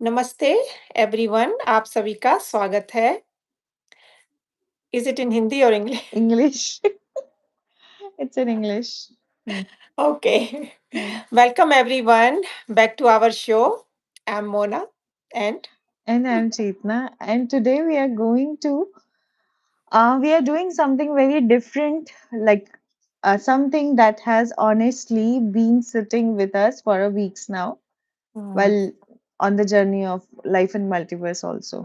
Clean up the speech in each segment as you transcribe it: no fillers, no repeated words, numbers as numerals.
नमस्ते एवरीवन आप सभी का स्वागत है इज इट इन हिंदी और English English. It's in English. Hmm. Okay Hmm. Welcome everyone back to our show I am Mona and And I'm Chetna, and today we are doing something very different, like something that has honestly been sitting with us for a weeks now, while on the journey of life and multiverse also.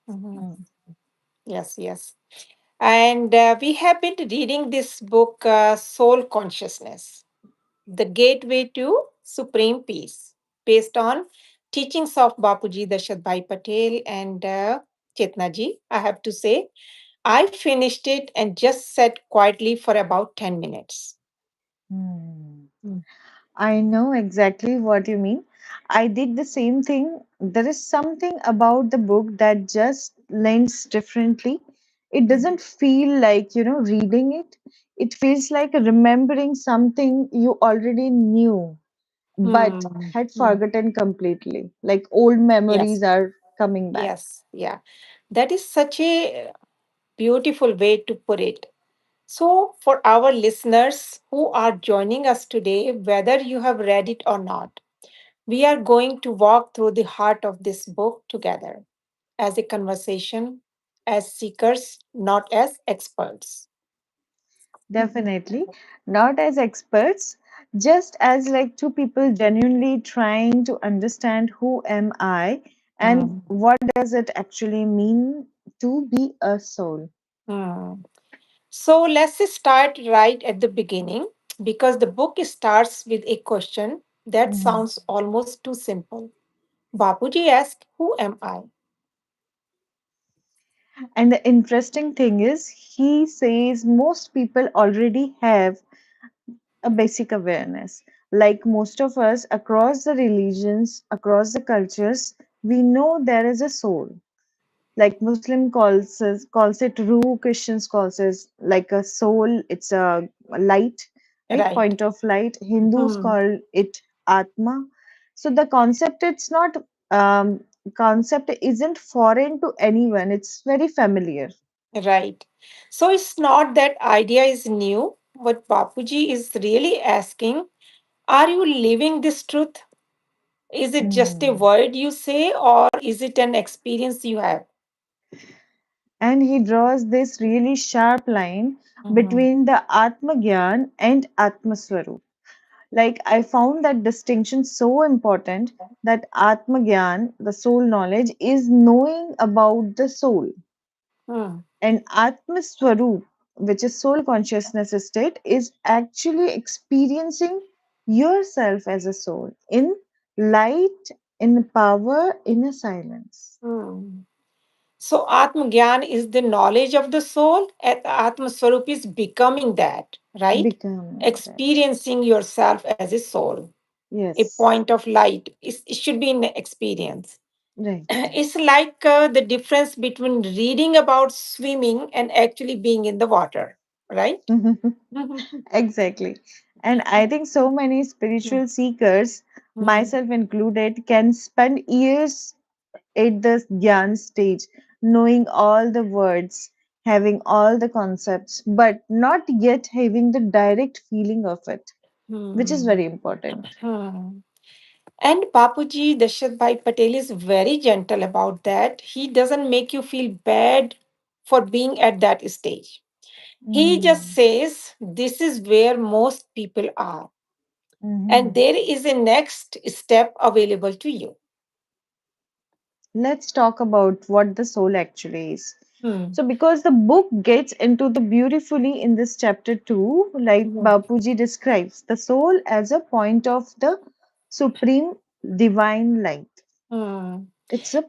Mm. yes and we have been reading this book soul consciousness the gateway to supreme peace based on teachings of bapuji dashat bhai patel and chetna ji I have to say I finished it and just sat quietly for about 10 minutes. Hmm. Mm. I know exactly what you mean. I did the same thing. There is something about the book that just lends differently. It doesn't feel like, reading it. It feels like remembering something you already knew but Hmm. had Hmm. forgotten completely. Like old Yes, memories are coming back. yeah. That is such a beautiful way to put it. So, for our listeners who are joining us today, whether you have read it or not, we are going to walk through the heart of this book together as a conversation, as seekers, not as experts. Definitely. Not as experts, just as like two people genuinely trying to understand who am I and Hmm. what does it actually mean to be a soul. Hmm. So let's start right at the beginning because the book starts with a question that Mhm. sounds almost too simple. Bapuji asked, who am I? And the interesting thing is, he says most people already have a basic awareness. Like most of us across the religions, across the cultures, we know there is a soul. Like Muslim calls it ruh, Christians calls it like a soul. It's a light, right? Right. Point of light. Hindus Hmm. call it atma. So the um, concept isn't foreign to anyone. It's very familiar. Right. So it's not that idea is new. What Bapuji is really asking, are you living this truth? Is it just a Hmm. word you say or is it an experience you have? And he draws this really sharp line Mhm. between the Atma Gyan and Atma Swarup. Like I found that distinction so important that Atma Gyan, the soul knowledge, is knowing about the soul, Hmm. and Atma Swarup, which is soul consciousness state, is actually experiencing yourself as a soul in light, in power, in a silence. Hmm. So Atma Gyan is the knowledge of the soul, and Atma Swarup is becoming that, right? Becoming that. Experiencing yourself as a soul, a Yes. point of light. It should be an experience. Right. It's like the difference between reading about swimming and actually being in the water, right? Exactly. And I think so many spiritual seekers, Hmm. myself included, can spend years at the Gyan stage, knowing all the words, having all the concepts, but not yet having the direct feeling of it, which is Hmm. very important. Hmm. And Bapuji Dashrath Bhai Patel is very gentle about that. He doesn't make you feel bad for being at that stage. He just Mm. says, this is where most people are. And Mhm. there is a next step available to you. Let's talk about what the soul actually is. Hmm. So, because the book gets into the beautifully in this chapter too, like Hmm. Bapuji describes the soul as a point of the supreme divine light. Hmm. It's a Hmm.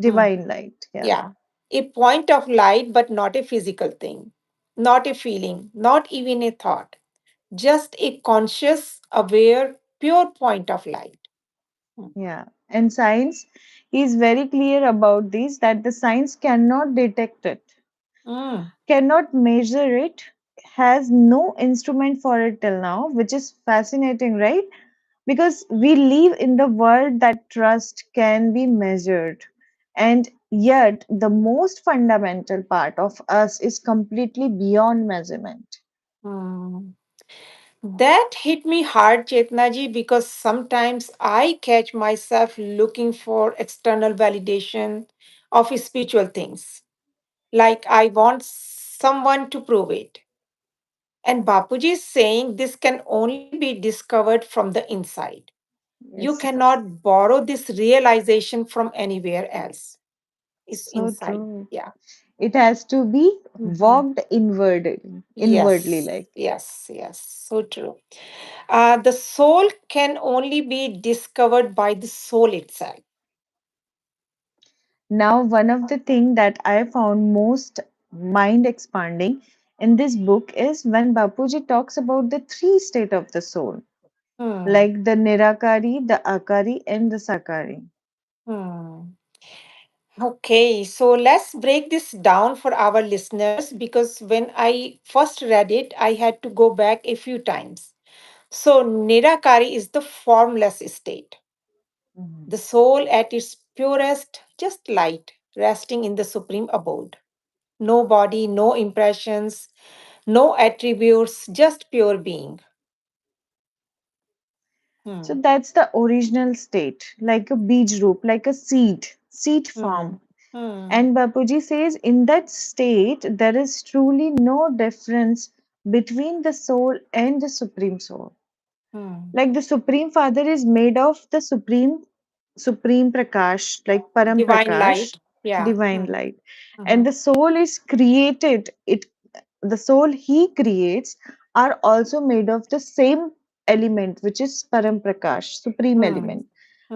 divine light. Yeah. Yeah. A point of light, but not a physical thing, not a feeling, not even a thought, just a conscious, aware, pure point of light. Hmm. Yeah. And science is very clear about this that the science cannot detect it, Hmm. cannot measure it, has no instrument for it till now, which is fascinating, right? because we live in the world that trust can be measured, and yet the most fundamental part of us is completely beyond measurement. Hmm. That hit me hard, Chetnaji, because sometimes I catch myself looking for external validation of spiritual things. Like I want someone to prove it. And Bapuji is saying this can only be discovered from the inside. You Yes, cannot borrow this realization from anywhere else. It's so inside. true. Yeah. It has to be Mhm. walked inwardly, Yes, like. yes, yes. So true. The soul can only be discovered by the soul itself. Now, one of the things that I found most mind expanding in this book is when Bapuji talks about the three state of the soul, Hmm. like the Nirakari, the Akari, and the Sakari. Hmm. Okay, so let's break this down for our listeners because when I first read it, I had to go back a few times. So, Nirakari is the formless state, Mhm. the soul at its purest, just light, resting in the supreme abode. No body, no impressions, no attributes, just pure being. So Hmm. that's the original state, like a beej root, like a seed Hmm. form. Hmm. And Bapuji says in that state, there is truly no difference between the soul and the supreme soul. Hmm. Like the Supreme Father is made of the Supreme Prakash, like Param Divine Prakash, light. Yeah. divine Hmm. light. And Hmm. the soul is created, the soul he creates are also made of the same element, which is Param Prakash, supreme Hmm. element.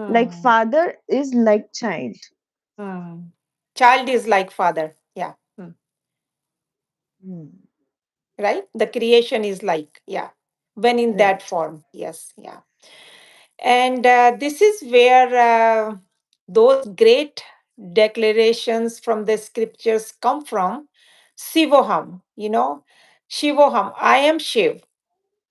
Like Hmm. father is like child. Hmm. Child is like father. Yeah. Hmm. Hmm. Right? The creation is like, yeah. When in that Right. form. Yes. Yeah. And this is where those great declarations from the scriptures come from. Shivoham, Shivoham, I am Shiv,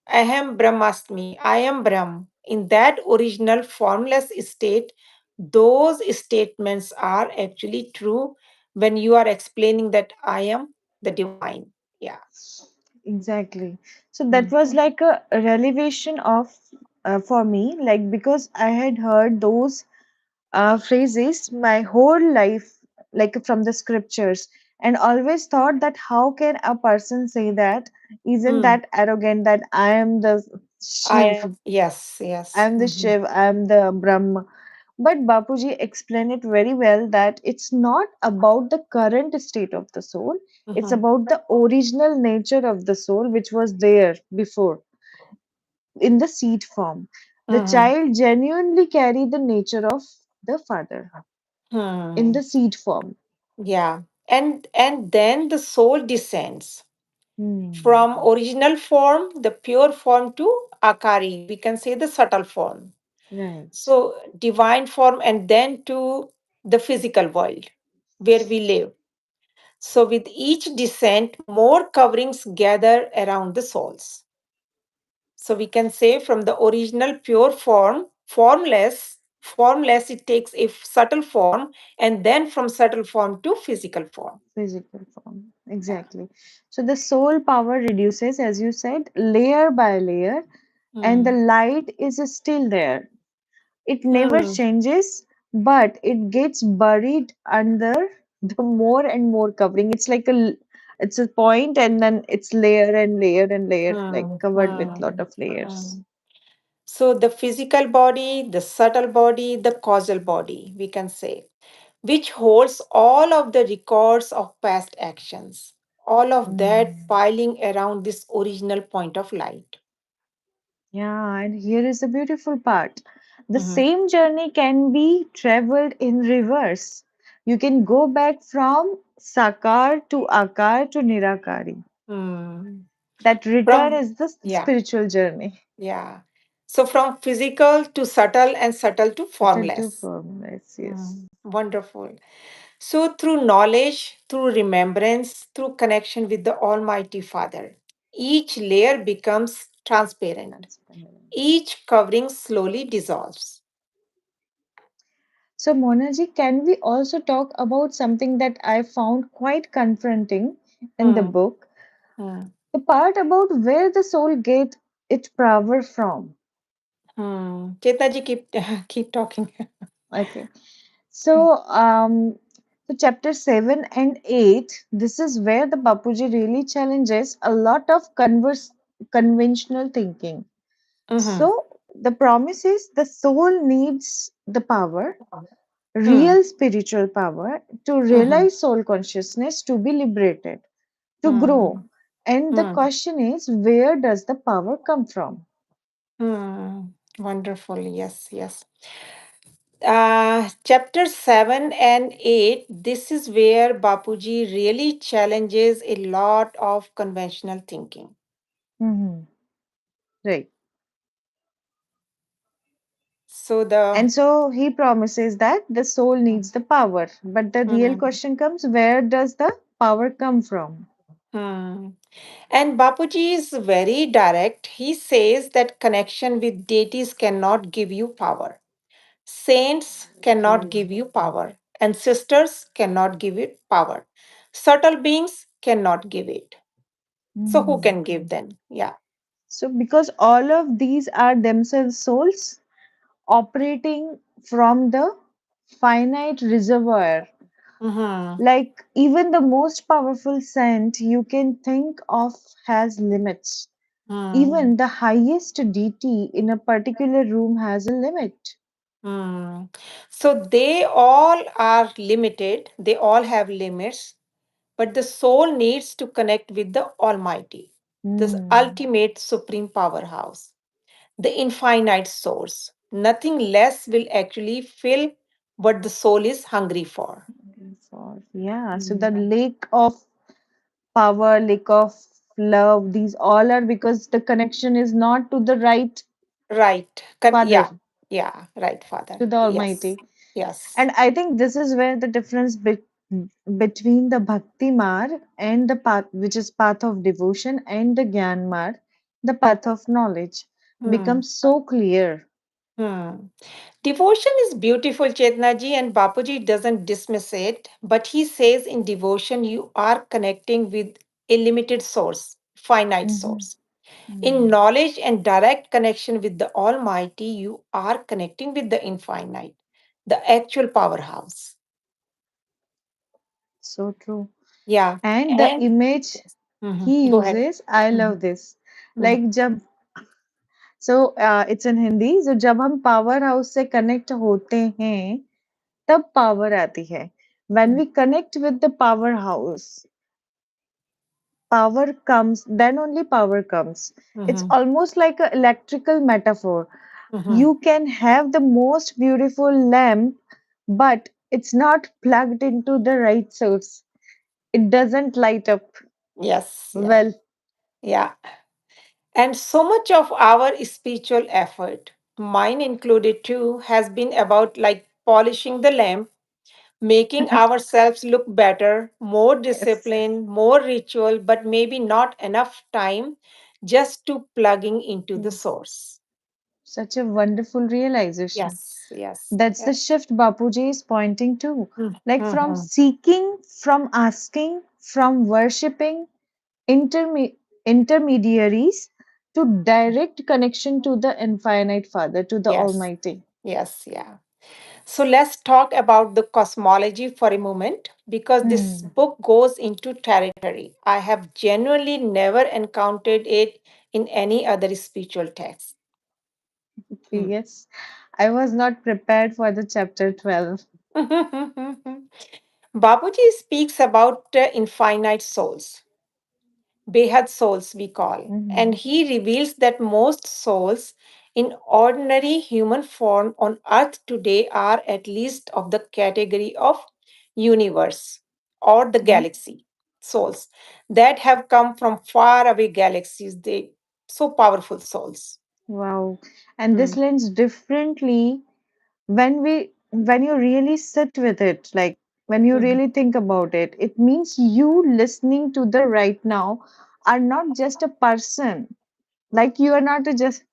I am Brahmasmi, I am Brahm. In that original formless state, those statements are actually true when you are explaining that I am the divine. Yeah. Exactly. So that Mm. was like a revelation of for me, like because I had heard those phrases my whole life, like from the scriptures, and always thought that how can a person say that? Isn't Mm. that arrogant that I am the I Shiv, am, yes, I yes. am the Mhm. Shiv, I am the Brahma? But Bapuji explained it very well that it's not about the current state of the soul, it's Mhm. about the original nature of the soul which was there before in the seed form. The Mhm. child genuinely carry the nature of the father in Hmm. the seed form. Yeah. And then the soul descends from Hmm. original form, the pure form, to akari. We can say the subtle form. Right. So divine form, and then to the physical world where we live. So with each descent, more coverings gather around the souls. So we can say from the original pure form, formless, it takes a subtle form, and then from subtle form to physical form. Physical form. Yeah. Exactly. So the soul power reduces, as you said, layer by layer, and the Hmm. light is still there. It never Hmm. changes, but it gets buried under the more and more covering. It's like it's a point, and then it's layer and layer and layer, like Hmm. covered with lot Hmm. of layers. Hmm. So the physical body, the subtle body, the causal body, we can say, which holds all of the records of past actions, all of that Mm. piling around this original point of light. Yeah, and here is the beautiful part. The Mhm. same journey can be traveled in reverse. You can go back from Sakar to Akar to Nirakari. Hmm. That return From, is the yeah, spiritual journey. yeah. So from physical to subtle and subtle to Subtle to formless. firmness, yes. Wonderful. So, through knowledge, through remembrance, through connection with the Almighty Father, each layer becomes transparent. Transparent. Each covering slowly dissolves. So, Monaji, can we also talk about something that I found quite confronting in the Hmm. book? Hmm. The part about where the soul gets its power from. Chetna ji, keep keep talking. Okay. So, chapter 7 and 8, this is where the Bapuji really challenges a lot of conventional thinking. Mm-hmm. So, the promise is the soul needs the power, Hmm. real spiritual power, to Mm-hmm. realize soul consciousness, to be liberated, to grow. Hmm. And the Hmm. question is, where does the power come from? Hmm. Wonderful. Yes, yes. Chapter 7 and 8, this is where Bapuji really challenges a lot of conventional thinking. Mhm. Right. So the And so he promises that the soul needs the power. But the real Hmm. question comes, where does the power come from? Hmm. And Bapuji is very direct. He says that connection with deities cannot give you power. Saints cannot give you power. Ancestors cannot give it power. Subtle beings cannot give it. So who Mhm. can give then? Yeah. So, because all of these are themselves souls operating from the finite reservoir, Mm-hmm. like even the most powerful saint you can think of has limits. Hmm. Even the highest deity in a particular room has a limit. Hmm. So they all are limited. They all have limits. But the soul needs to connect with the Almighty, this Hmm. ultimate supreme powerhouse, the infinite source. Nothing less will actually fill what the soul is hungry for. Yeah, so the Mm. lake of power, lake of love, these all are because the connection is not to the right Right. Father, Yeah. Yeah. Right, Father. to the Yes. Almighty. Yes. And I think this is where the difference between the Bhakti Marg and the path, which is path of devotion, and the Gyan Marg, the path of knowledge, Hmm. becomes so clear. Hmm. Devotion is beautiful, Chetnaji, and Bapuji doesn't dismiss it, but he says in devotion you are connecting with a limited source, finite Mhm. source. In Mm. knowledge and direct connection with the Almighty, you are connecting with the infinite, the actual powerhouse. So true. Yeah, And the and image Mhm. he Go ahead. uses, I Mhm. love this. Mhm. Like जब it's in Hindi. So जब हम power house से connect होते हैं तब power आती है. When we connect with the powerhouse, power comes, then only power comes. It's Mhm. almost like an electrical metaphor. Mhm. You can have the most beautiful lamp, but it's not plugged into the right source. It doesn't light up Yes, yeah, well. yeah. And so much of our spiritual effort, mine included too, has been about like polishing the lamp, making ourselves look better, more Yes, disciplined, more ritual, but maybe not enough time just to plugging into the yes. source. Such a wonderful realization. Yes, yes, That's the yeah. shift Bapuji is pointing to. Like from Mm-hmm. seeking, from asking, from worshipping intermediaries to direct connection to the infinite Father, to the Yes, Almighty. yes, yeah. So let's talk about the cosmology for a moment because this Hmm. book goes into territory. I have genuinely never encountered it in any other spiritual text. Hmm. Yes, I was not prepared for the chapter 12. Babuji speaks about infinite souls, Behad souls, we call, and Mhm. he reveals that most souls in ordinary human form on earth today are at least of the category of universe or the What? galaxy souls that have come from far away galaxies. They so powerful souls. Wow. And this Hmm. lands differently when you really sit with it, like when you Mhm. really think about it, it means you listening to the right now are not just a person. Like you are not just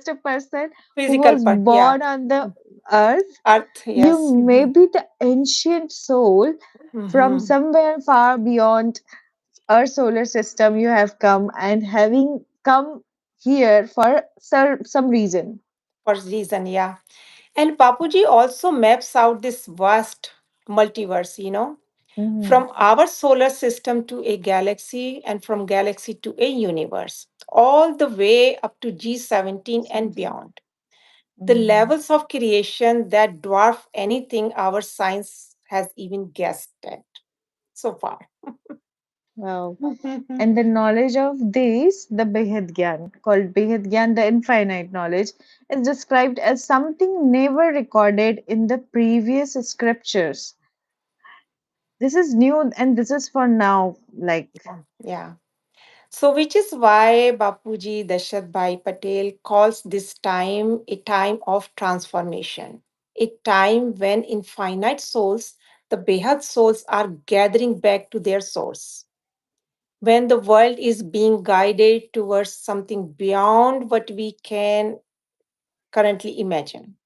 a person who Physical was part, yeah. born on the earth. Earth, You yes. may be the ancient soul from Mm-hmm. somewhere far beyond our solar system. You have come and having come here for some reason. For reason, yeah. And Bapuji also maps out this vast multiverse, Mhm. from our solar system to a galaxy and from galaxy to a universe, all the way up to G17 and beyond. The Mhm. levels of creation that dwarf anything our science has even guessed at so far. Wow. And the knowledge of this, the Behad Gyan, called Behad Gyan, the infinite knowledge, is described as something never recorded in the previous scriptures. This is new and this is for now. Like, Yeah. So, which is why Bapuji Dashat Bhai Patel calls this time a time of transformation, a time when infinite souls, the Behad souls, are gathering back to their source, when the world is being guided towards something beyond what we can currently imagine.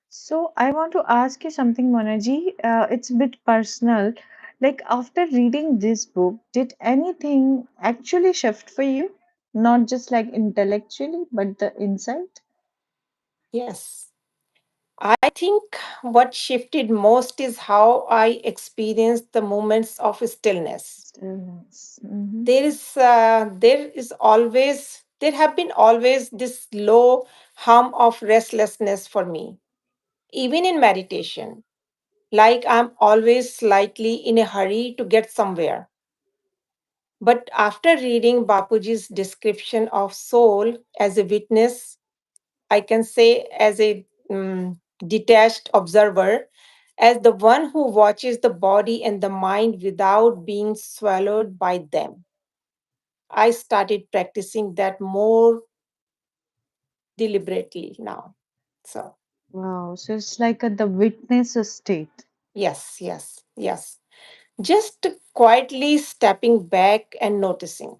so I want to ask you something, Monaji. It's a bit personal. Like, after reading this book, did anything actually shift for you? Not just like intellectually, but the inside? Yes. I think what shifted most is how I experienced the moments of stillness. Stillness. Hmm. There have been always this low hum of restlessness for me, even in meditation, like I'm always slightly in a hurry to get somewhere. But after reading Bapuji's description of soul as a witness, I can say as a detached observer, as the one who watches the body and the mind without being swallowed by them, I started practicing that more deliberately now. So, Wow. So it's like the witness state. yes, yes, yes. Just quietly stepping back and noticing.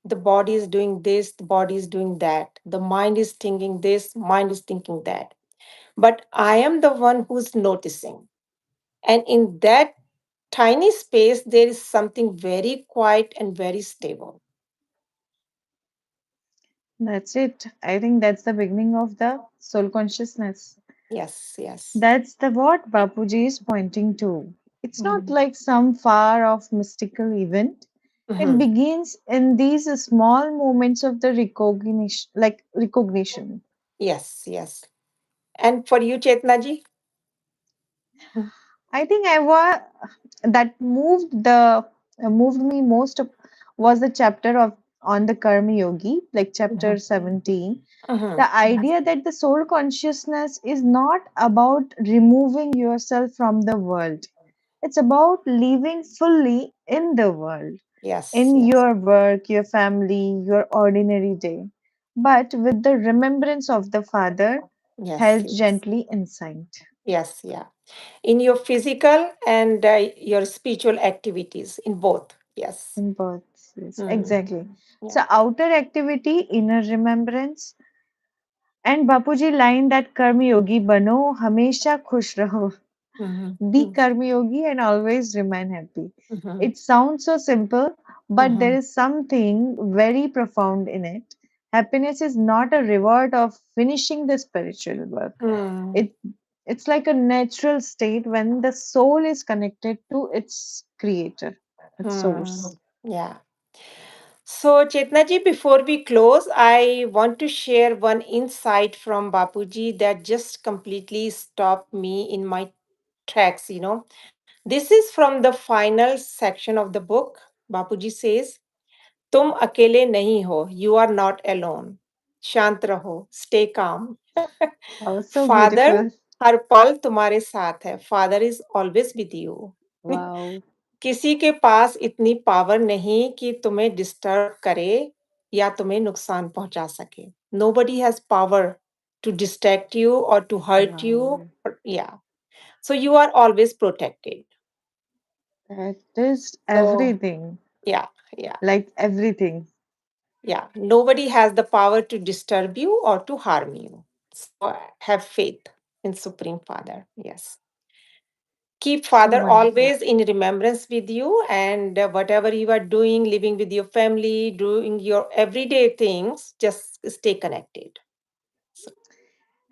The body is doing this, the body is doing that. The mind is thinking this, mind is thinking that. But I am the one who's noticing. And in that tiny space, there is something very quiet and very stable. That's it. I think that's the beginning of the soul consciousness. Yes, yes. That's the what Bapuji is pointing to. It's not Mhm. like some far off mystical event. It Mhm. begins in these small moments of the recognition, like recognition. Yes, yes. And for you, Chetna ji? I think I was that moved me most was the chapter of on the Karma Yogi, like chapter Mhm. 17. Mhm. The idea that the soul consciousness is not about removing yourself from the world. It's about living fully in the world, Yes, in yes, your work, your family, your ordinary day, but with the remembrance of the Father yes, held yes, gently inside. yes, yeah. In your physical and your spiritual activities, in both. Yes. In both, yes, Mm. exactly. Yeah. So outer activity, inner remembrance, and Bapuji line that Karma Yogi bano, hamesha khush raho. Mhm. Be Karma Yogi and always remain happy. Mhm. It sounds so simple, but there Mhm. is something very profound in it. Happiness is not a reward of finishing the spiritual work. Mm. It it's like a natural state when the soul is connected to its creator, its Hmm. source. Yeah. So, Chetna ji, before we close, I want to share one insight from Bapuji that just completely stopped me in my tracks. This is from the final section of the book. Bapuji says, तुम अकेले नहीं हो. You are not alone. शांत रहो. Stay calm. Oh, so Father beautiful. हर पल तुम्हारे साथ है. Father is always with you. Wow. किसी के पास इतनी पावर नहीं कि तुम्हें डिस्टर्ब करे या तुम्हें नुकसान पहुंचा सके. Nobody has power to distract you or to hurt you. Wow. Yeah. So you are always protected. That is So everything. yeah, yeah. Like everything. Yeah, nobody has the power to disturb you or to harm you. So have faith in Supreme Father. Yes. Keep So Father wonderful. always in remembrance with you, and whatever you are doing, living with your family, doing your everyday things, just stay connected. So,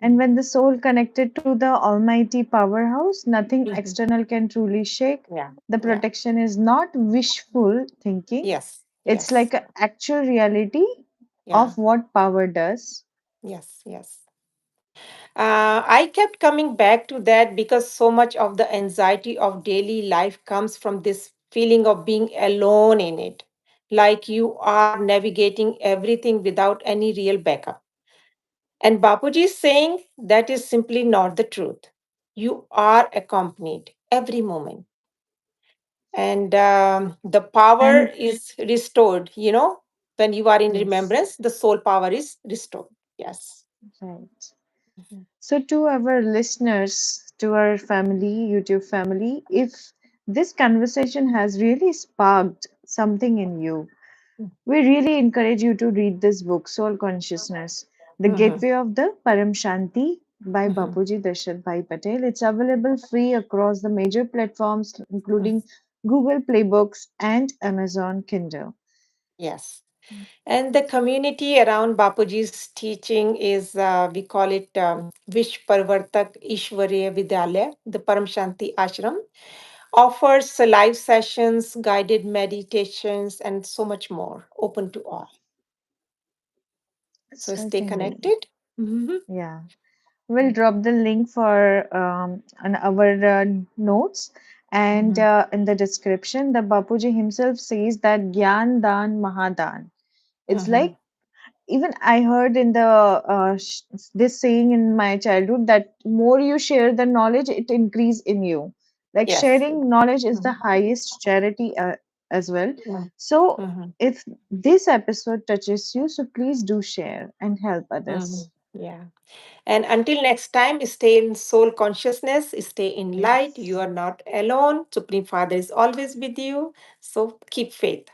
And when the soul connected to the Almighty powerhouse, nothing mhm. external can truly shake. Yeah, The yeah, protection is not wishful thinking, yes, it's yes, like an actual reality yeah, of what power does. yes, yes. I kept coming back to that because so much of the anxiety of daily life comes from this feeling of being alone in it, like you are navigating everything without any real backup. And Bapuji is saying that is simply not the truth. You are accompanied every moment, and the power And is restored. When you are in yes, remembrance, the soul power is restored. Yes. right. Mhm. So, to our listeners, to our family, YouTube family, if this conversation has really sparked something in you, we really encourage you to read this book, Soul Consciousness, The Mhm. Gateway of the Param Shanti by Mhm. Bapuji Dashrath Bhai Patel. It's available free across the major platforms, including Google Playbooks and Amazon Kindle. Yes. And the community around Bapuji's teaching is, we call it Vish Parvartak Ishwarya Vidyalaya, the Param Shanti Ashram, offers live sessions, guided meditations, and so much more, open to all. So stay Certainly. connected. Mhm. Yeah. We'll drop the link for on our notes and Mhm. in the description. The Bapuji himself says that Gyan Dan Mahadan. It's like Mhm. even I heard in the this saying in my childhood that more you share the knowledge, it increase in you. Like Yes. sharing knowledge is the Mhm. highest charity as well. Mhm. So Mhm. if this episode touches you, so please do share and help others. Mhm. Yeah. And until next time, stay in soul consciousness, stay in light. You Yes. are not alone. Supreme Father is always with you. So keep faith.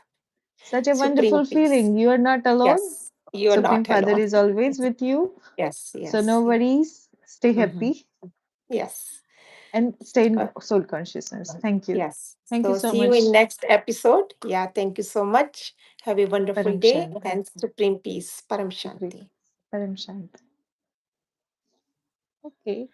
Such a Supreme wonderful peace. feeling. You are not alone. Yes, you are Supreme not Father alone. is always with you. Yes, So no yes. worries. Stay Mhm. happy Yes. and stay in Uh, soul consciousness. Thank you. yes. Thank you So so see you in much. next episode. Yeah, thank you so much. Have a wonderful Param day Shanti. and supreme peace. Param Supreme. Shanti. Param Shanti. Okay.